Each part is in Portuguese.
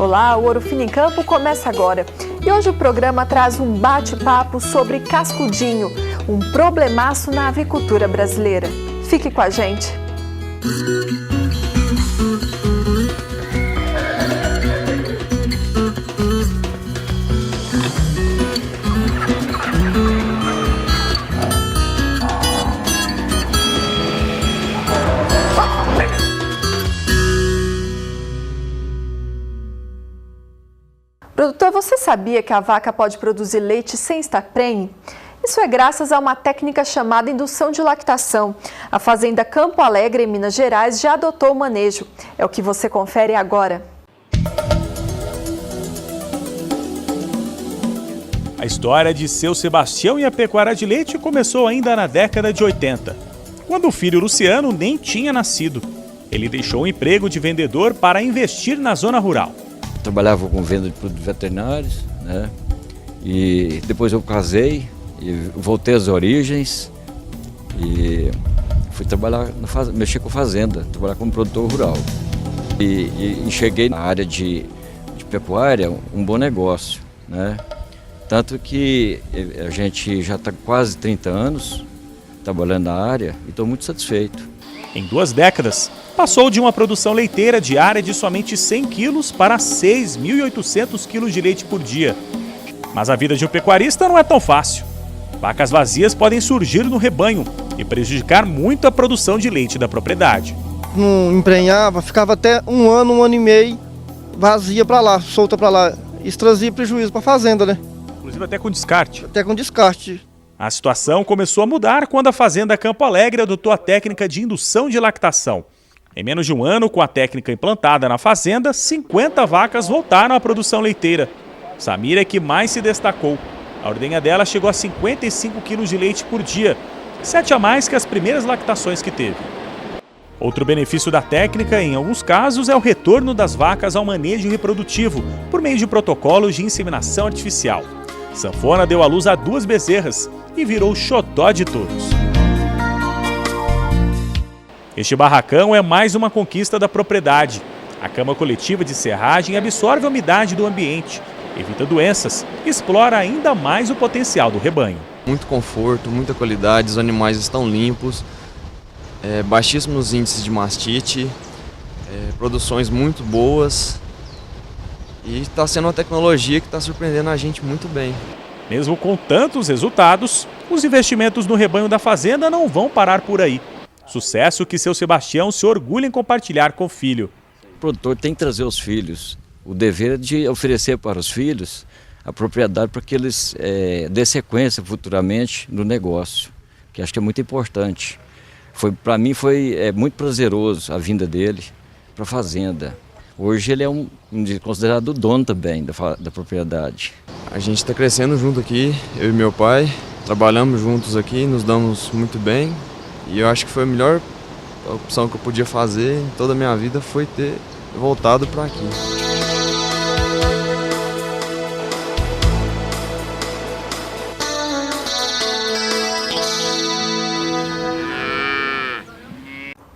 Olá, o Ouro Fino em Campo começa agora. E hoje o programa traz um bate-papo sobre cascudinho, um problemaço na avicultura brasileira. Fique com a gente. Produtor, você sabia que a vaca pode produzir leite sem estar prenhe? Isso é graças a uma técnica chamada indução de lactação. A fazenda Campo Alegre, em Minas Gerais, já adotou o manejo. É o que você confere agora. A história de seu Sebastião e a pecuária de leite começou ainda na década de 80, quando o filho Luciano nem tinha nascido. Ele deixou o emprego de vendedor para investir na zona rural. Trabalhava com venda de produtos veterinários, né? E depois eu casei e voltei às origens e fui trabalhar, mexer com fazenda, trabalhar como produtor rural. E cheguei na área de pecuária, um bom negócio, né? Tanto que a gente já está quase 30 anos trabalhando na área e estou muito satisfeito. Em 2 décadas, passou de uma produção leiteira diária de somente 100 quilos para 6.800 quilos de leite por dia. Mas a vida de um pecuarista não é tão fácil. Vacas vazias podem surgir no rebanho e prejudicar muito a produção de leite da propriedade. Não emprenhava, ficava até um ano e meio vazia para lá, solta para lá. Isso trazia prejuízo para a fazenda, né? Inclusive até com descarte. Até com descarte. A situação começou a mudar quando a fazenda Campo Alegre adotou a técnica de indução de lactação. Em menos de um ano, com a técnica implantada na fazenda, 50 vacas voltaram à produção leiteira. Samira é que mais se destacou. A ordenha dela chegou a 55 quilos de leite por dia, 7 a mais que as primeiras lactações que teve. Outro benefício da técnica, em alguns casos, é o retorno das vacas ao manejo reprodutivo, por meio de protocolos de inseminação artificial. Sanfona deu à luz a 2 bezerras e virou o xodó de todos. Este barracão é mais uma conquista da propriedade. A cama coletiva de serragem absorve a umidade do ambiente, evita doenças e explora ainda mais o potencial do rebanho. Muito conforto, muita qualidade, os animais estão limpos, baixíssimos índices de mastite, produções muito boas. E está sendo uma tecnologia que está surpreendendo a gente muito bem. Mesmo com tantos resultados, os investimentos no rebanho da fazenda não vão parar por aí. Sucesso que seu Sebastião se orgulha em compartilhar com o filho. O produtor tem que trazer os filhos. O dever é de oferecer para os filhos a propriedade para que eles dê sequência futuramente no negócio, que acho que é muito importante. Para mim foi muito prazeroso a vinda dele para a fazenda. Hoje ele é considerado o dono também da propriedade. A gente está crescendo junto aqui, eu e meu pai, trabalhamos juntos aqui, nos damos muito bem. E eu acho que foi a melhor opção que eu podia fazer em toda a minha vida foi ter voltado para aqui.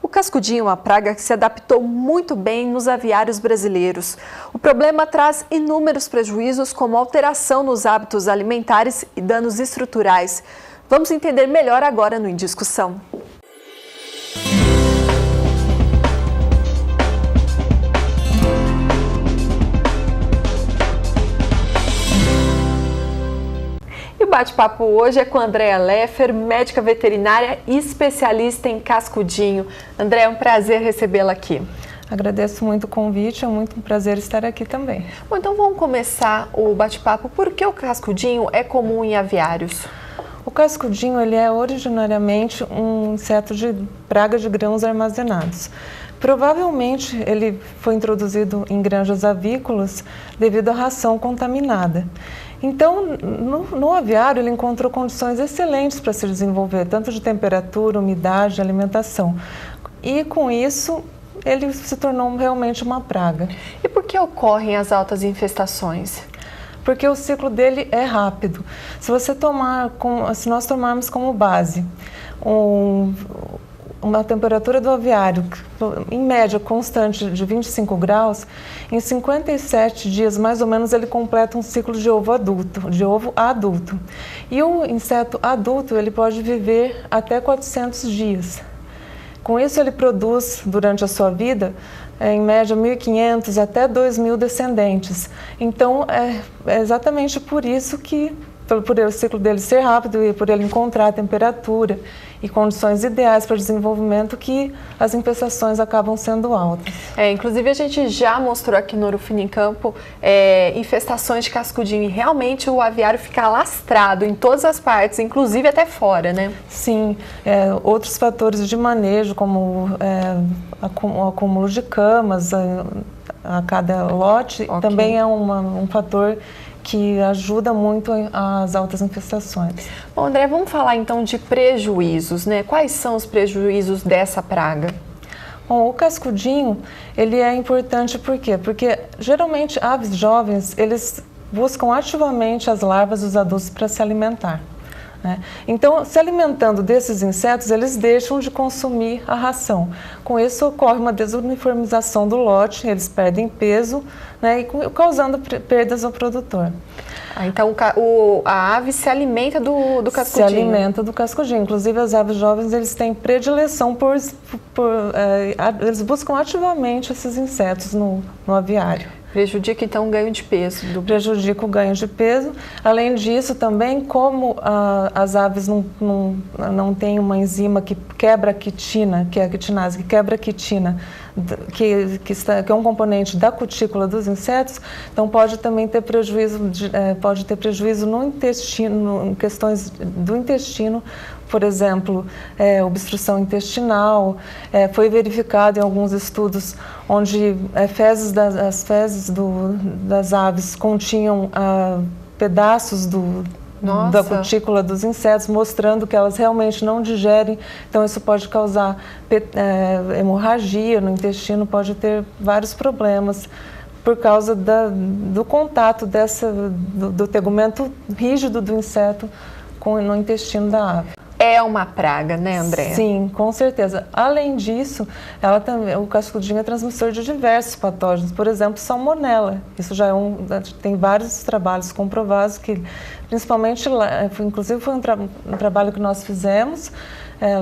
O cascudinho é uma praga que se adaptou muito bem nos aviários brasileiros. O problema traz inúmeros prejuízos, como alteração nos hábitos alimentares e danos estruturais. Vamos entender melhor agora no Em Discussão. E o bate-papo hoje é com a Andréa Leffer, médica veterinária e especialista em cascudinho. Andréa, é um prazer recebê-la aqui. Agradeço muito o convite, é muito um prazer estar aqui também. Bom, então vamos começar o bate-papo. Por que o cascudinho é comum em aviários? O cascudinho ele é originariamente um inseto de praga de grãos armazenados. Provavelmente ele foi introduzido em granjas avícolas devido à ração contaminada. Então, no aviário ele encontrou condições excelentes para se desenvolver, tanto de temperatura, umidade, alimentação. E com isso ele se tornou realmente uma praga. E por que ocorrem as altas infestações? Porque o ciclo dele é rápido. Se nós tomarmos como base uma temperatura do aviário, em média constante de 25 graus, em 57 dias, mais ou menos, ele completa um ciclo de ovo adulto. E o inseto adulto, ele pode viver até 400 dias. Com isso, ele produz, durante a sua vida, em média 1.500 até 2.000 descendentes. Então, é exatamente por isso que, por o ciclo dele ser rápido e por ele encontrar a temperatura e condições ideais para desenvolvimento, que as infestações acabam sendo altas. Inclusive a gente já mostrou aqui no Ouro Fino em Campo infestações de cascudinho e realmente o aviário fica alastrado em todas as partes, inclusive até fora, né? Sim, outros fatores de manejo, como o acúmulo de camas a cada lote, também é um fator que ajuda muito as altas infestações. Bom, André, vamos falar então de prejuízos, né? Quais são os prejuízos dessa praga? Bom, o cascudinho, ele é importante por quê? Porque geralmente aves jovens, eles buscam ativamente as larvas dos adultos para se alimentar. Então, se alimentando desses insetos, eles deixam de consumir a ração. Com isso, ocorre uma desuniformização do lote, eles perdem peso, e causando perdas ao produtor. Então, a ave se alimenta do cascudinho? Se alimenta do cascudinho. Inclusive, as aves jovens, eles têm predileção eles buscam ativamente esses insetos no aviário. Prejudica, então, o ganho de peso. Prejudica o ganho de peso. Além disso, também, como as aves não têm uma enzima que quebra a quitina, que é a quitinase, que quebra a quitina, que é um componente da cutícula dos insetos, então pode também ter prejuízo, no intestino, em questões do intestino, por exemplo, obstrução intestinal. Foi verificado em alguns estudos onde as fezes das aves continham pedaços da cutícula dos insetos, mostrando que elas realmente não digerem. Então, isso pode causar hemorragia no intestino, pode ter vários problemas por causa do contato do tegumento rígido do inseto no intestino da ave. É uma praga, né, Andréa? Sim, com certeza. Além disso, o cascudinho é transmissor de diversos patógenos, por exemplo, salmonela. Isso já tem vários trabalhos comprovados que, principalmente, inclusive foi um trabalho que nós fizemos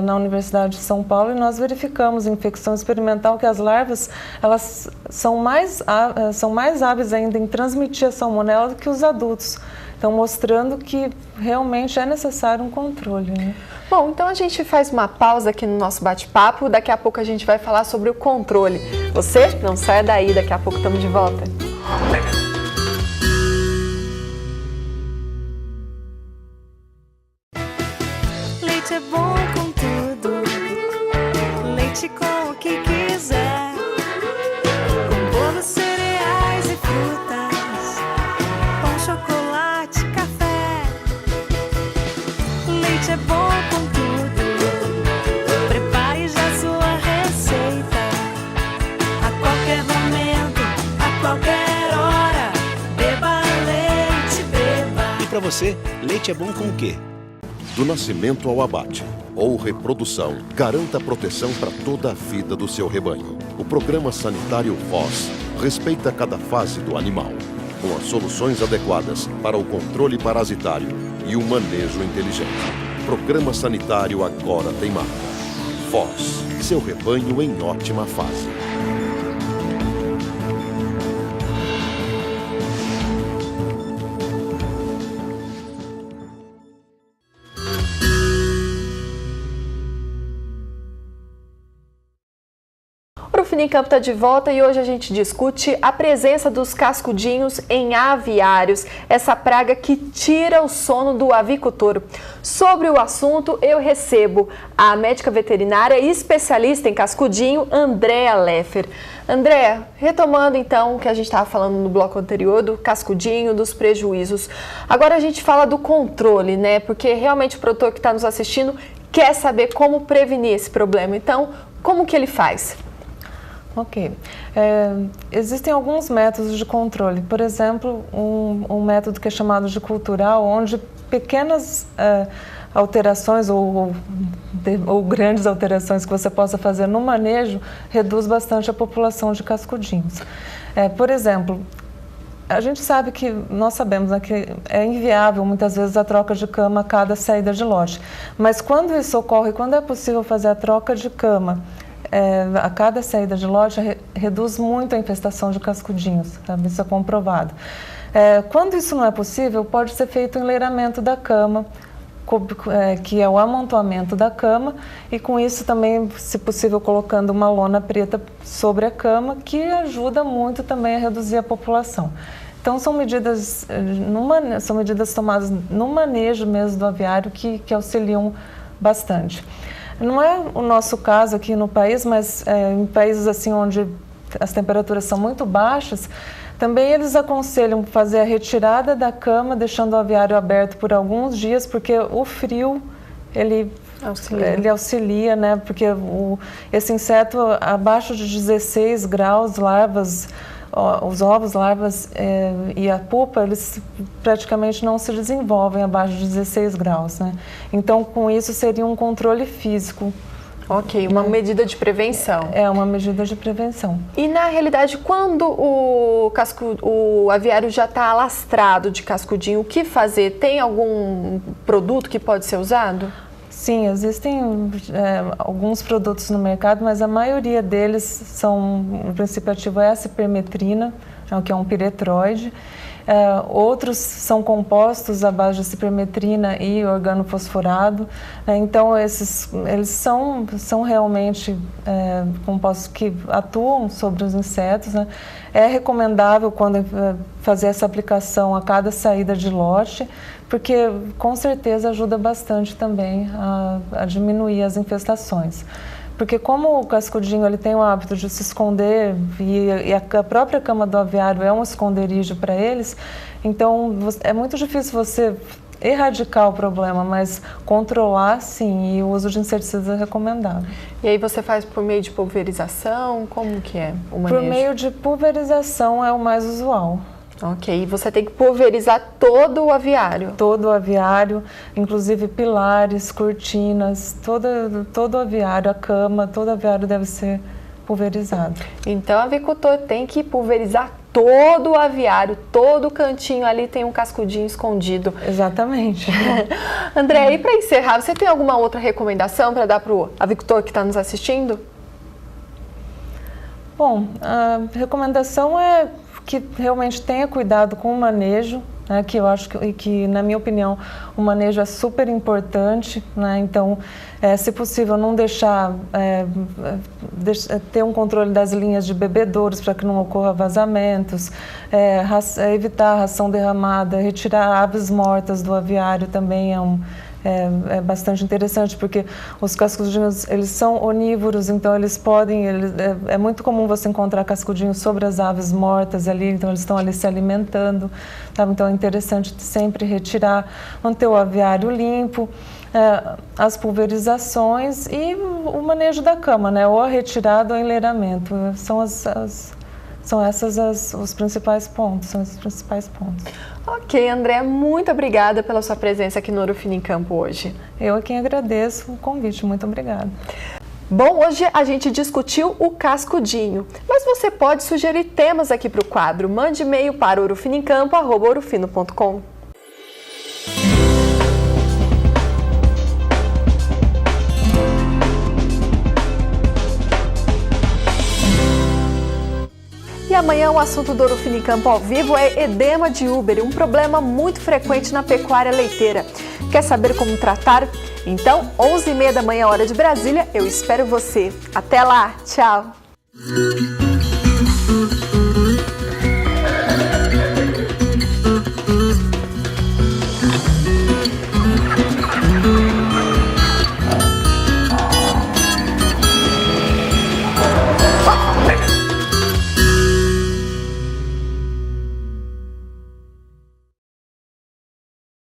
na Universidade de São Paulo, e nós verificamos em infecção experimental que as larvas, elas são mais hábeis ainda em transmitir a salmonela do que os adultos. Então, mostrando que realmente é necessário um controle, né? Bom, então a gente faz uma pausa aqui no nosso bate-papo. Daqui a pouco a gente vai falar sobre o controle. Você não saia daí, daqui a pouco estamos de volta. Leite é bom com tudo, leite com o que quiser, com bolos, cereais e frutas, com chocolate, café. Leite é bom com tudo, prepare já sua receita, a qualquer momento, a qualquer hora, beba leite, beba. E para você, leite é bom com o quê? Do nascimento ao abate ou reprodução, garanta proteção para toda a vida do seu rebanho. O Programa Sanitário FOS respeita cada fase do animal, com as soluções adequadas para o controle parasitário e o manejo inteligente. Programa Sanitário agora tem marca. FOS, seu rebanho em ótima fase. O Ouro Fino em Campo está de volta e hoje a gente discute a presença dos cascudinhos em aviários, essa praga que tira o sono do avicultor. Sobre o assunto, eu recebo a médica veterinária e especialista em cascudinho, Andréa Leffer. Andréa, retomando então o que a gente estava falando no bloco anterior, do cascudinho, dos prejuízos. Agora a gente fala do controle, né? Porque realmente o produtor que está nos assistindo quer saber como prevenir esse problema. Então, como que ele faz? Ok. Existem alguns métodos de controle. Por exemplo, um método que é chamado de cultural, onde pequenas alterações ou ou grandes alterações que você possa fazer no manejo, reduz bastante a população de cascudinhos. Por exemplo, a gente sabe que, nós sabemos, né, que é inviável muitas vezes a troca de cama a cada saída de lote, mas quando isso ocorre, quando é possível fazer a troca de cama a cada saída de lote, reduz muito a infestação de cascudinhos, sabe? Isso é comprovado. Quando isso não é possível, pode ser feito o enleiramento da cama, que é o amontoamento da cama, e com isso também, se possível, colocando uma lona preta sobre a cama, que ajuda muito também a reduzir a população. Então são medidas tomadas no manejo mesmo do aviário que auxiliam bastante. Não é o nosso caso aqui no país, mas em países assim onde as temperaturas são muito baixas, também eles aconselham fazer a retirada da cama, deixando o aviário aberto por alguns dias, porque o frio, ele auxilia, né? Porque esse inseto abaixo de 16 graus, os ovos, larvas e a pupa, eles praticamente não se desenvolvem abaixo de 16 graus, né? Então, com isso, seria um controle físico. Ok, uma medida de prevenção. É uma medida de prevenção. E, na realidade, quando o aviário já está alastrado de cascudinho, o que fazer? Tem algum produto que pode ser usado? Sim, existem alguns produtos no mercado, mas a maioria deles são, o princípio ativo é a cipermetrina, que é um piretroide. Outros são compostos à base de cipermetrina e organofosforado. Então, eles são realmente compostos que atuam sobre os insetos, né? É recomendável quando fazer essa aplicação a cada saída de lote, porque com certeza ajuda bastante também a diminuir as infestações. Porque como o cascudinho ele tem o hábito de se esconder e a própria cama do aviário é um esconderijo para eles, então é muito difícil você erradicar o problema, mas controlar sim, e o uso de inseticidas é recomendável. E aí você faz por meio de pulverização? Como que é o manejo? Por meio de pulverização é o mais usual. Ok, e você tem que pulverizar todo o aviário? Todo o aviário, inclusive pilares, cortinas, todo o aviário, a cama, todo o aviário deve ser pulverizado. Então, o avicultor tem que pulverizar todo o aviário, todo o cantinho ali tem um cascudinho escondido. Exatamente. André, e para encerrar, você tem alguma outra recomendação para dar para o avicultor que está nos assistindo? Bom, a recomendação é que realmente tenha cuidado com o manejo, né, que eu acho que, na minha opinião, o manejo é super importante, né? Então, se possível, não deixar ter um controle das linhas de bebedouros para que não ocorra vazamentos, evitar a ração derramada, retirar aves mortas do aviário também é bastante interessante, porque os cascudinhos, eles são onívoros, então eles podem, é muito comum você encontrar cascudinhos sobre as aves mortas ali, então eles estão ali se alimentando, tá? Então é interessante sempre retirar, manter o aviário limpo, as pulverizações e o manejo da cama, né? Ou a retirada ou enleiramento, são esses os principais pontos, Ok, André, muito obrigada pela sua presença aqui no Ouro Fino em Campo hoje. Eu é quem agradeço o convite, muito obrigada. Bom, hoje a gente discutiu o cascudinho, mas você pode sugerir temas aqui para o quadro. Mande e-mail para ourofinoemcampo@ourofino.com. E amanhã o assunto do Ouro Fino em Campo ao vivo é edema de úbere, um problema muito frequente na pecuária leiteira. Quer saber como tratar? Então, 11h30 da manhã, hora de Brasília, eu espero você. Até lá, tchau!